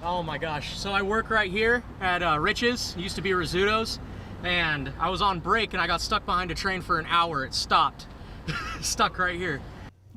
Oh my gosh. So I work right here at Rich's, used to be Rizzuto's, and I was on break and I got stuck behind a train for an hour. It stopped. Stuck right here.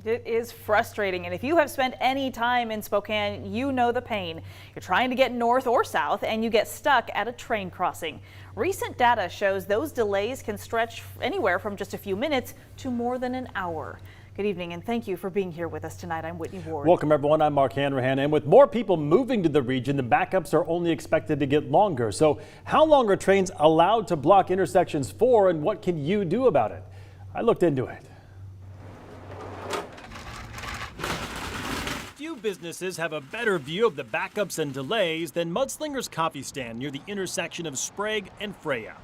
It is frustrating, and if you have spent any time in Spokane, you know the pain. You're trying to get north or south and you get stuck at a train crossing. Recent data shows those delays can stretch anywhere from just a few minutes to more than an hour. Good evening, and thank you for being here with us tonight. I'm Whitney Ward. Welcome, everyone. I'm Mark Hanrahan, and with more people moving to the region, the backups are only expected to get longer. So how long are trains allowed to block intersections for, and what can you do about it? I looked into it. Few businesses have a better view of the backups and delays than Mudslinger's coffee stand near the intersection of Sprague and Freya.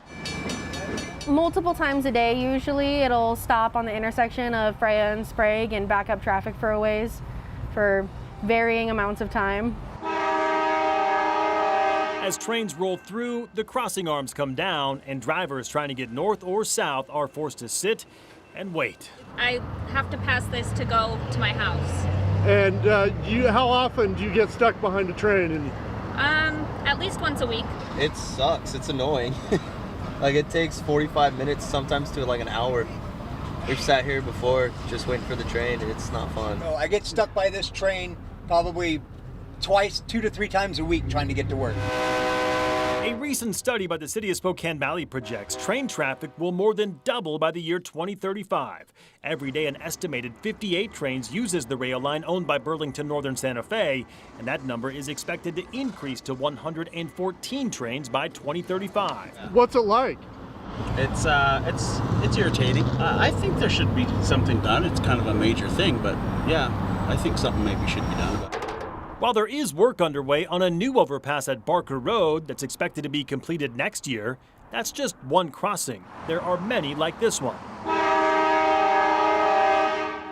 Multiple times a day, usually it'll stop on the intersection of Freya and Sprague and back up traffic for a ways for varying amounts of time. As trains roll through, the crossing arms come down and drivers trying to get north or south are forced to sit and wait. I have to pass this to go to my house. And how often do you get stuck behind a train? At least once a week. It sucks. It's annoying. Like, it takes 45 minutes, sometimes to like an hour. We've sat here before just waiting for the train, and it's not fun. I get stuck by this train probably twice, 2 to 3 times a week trying to get to work. A recent study by the city of Spokane Valley projects train traffic will more than double by the year 2035. Every day, an estimated 58 trains uses the rail line owned by Burlington Northern Santa Fe, and that number is expected to increase to 114 trains by 2035. What's it like? It's irritating. I think there should be something done. It's kind of a major thing, but yeah, I think something maybe should be done about it. While there is work underway on a new overpass at Barker Road that's expected to be completed next year, that's just one crossing. There are many like this one.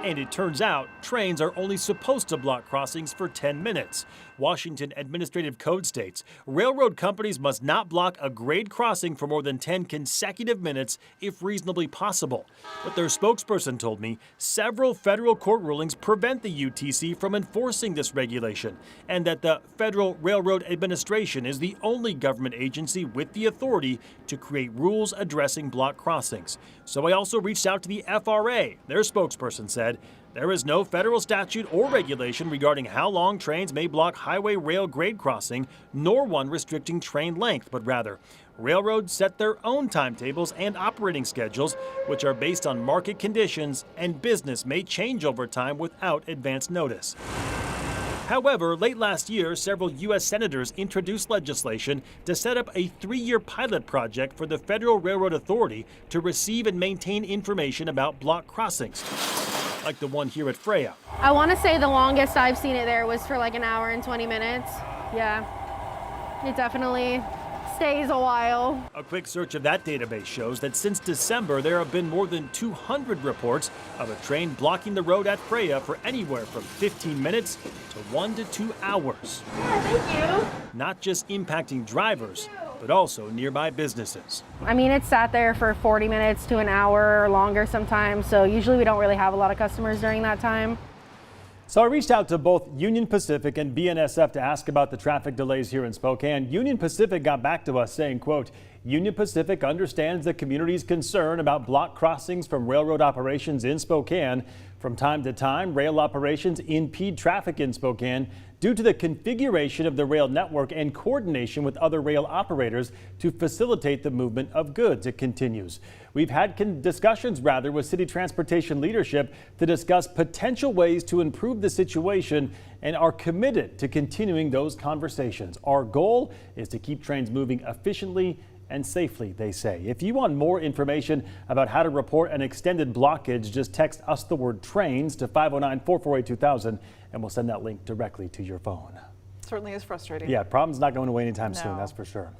And it turns out trains are only supposed to block crossings for 10 minutes. Washington Administrative Code states railroad companies must not block a grade crossing for more than 10 consecutive minutes if reasonably possible. But their spokesperson told me several federal court rulings prevent the UTC from enforcing this regulation, and that the Federal Railroad Administration is the only government agency with the authority to create rules addressing block crossings. So I also reached out to the FRA. Their spokesperson said there is no federal statute or regulation regarding how long trains may block highway rail grade crossing, nor one restricting train length, but rather railroads set their own timetables and operating schedules, which are based on market conditions, and business may change over time without advance notice. However, late last year, several U.S. senators introduced legislation to set up a 3-year pilot project for the Federal Railroad Authority to receive and maintain information about block crossings, like the one here at Freya. I want to say the longest I've seen it there was for like an hour and 20 minutes. Yeah, it definitely stays a while. A quick search of that database shows that since December, there have been more than 200 reports of a train blocking the road at Freya for anywhere from 15 minutes to 1 to 2 hours. Yeah, thank you. Not just impacting drivers, but also nearby businesses. I mean, it's sat there for 40 minutes to an hour or longer sometimes, so usually we don't really have a lot of customers during that time. So I reached out to both Union Pacific and BNSF to ask about the traffic delays here in Spokane. Union Pacific got back to us saying, quote, Union Pacific understands the community's concern about block crossings from railroad operations in Spokane. From time to time, rail operations impede traffic in Spokane due to the configuration of the rail network and coordination with other rail operators to facilitate the movement of goods, it continues. We've had discussions with city transportation leadership to discuss potential ways to improve the situation and are committed to continuing those conversations. Our goal is to keep trains moving efficiently and safely, they say. If you want more information about how to report an extended blockage, just text us the word trains to 509-448-2000 and we'll send that link directly to your phone. Certainly is frustrating. Yeah, problem's not going away anytime soon, that's for sure.